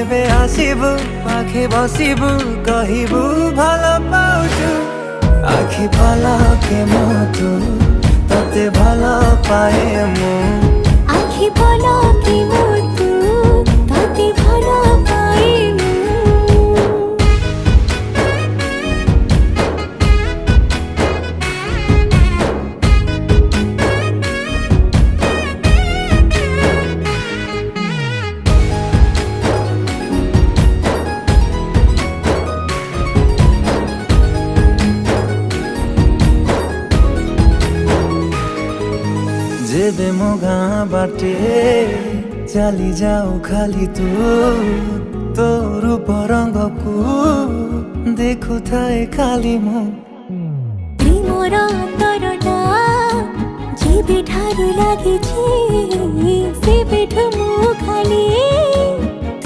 যেবে আসিবু পাখে বসিবু কহিবু ভাল পাউছু আখি পলকে মতু ততে ভাল পায়ে মু আখি পলকে মতু ততে ভাল পায়ে মু जेबे मो गाँ बाटे चली जाऊ खाली तू तो रूप रंग को देखु थाए खाली मु प्रेमर अंतरटा जेबे ठारू लागिछि सेबेठु मु खाली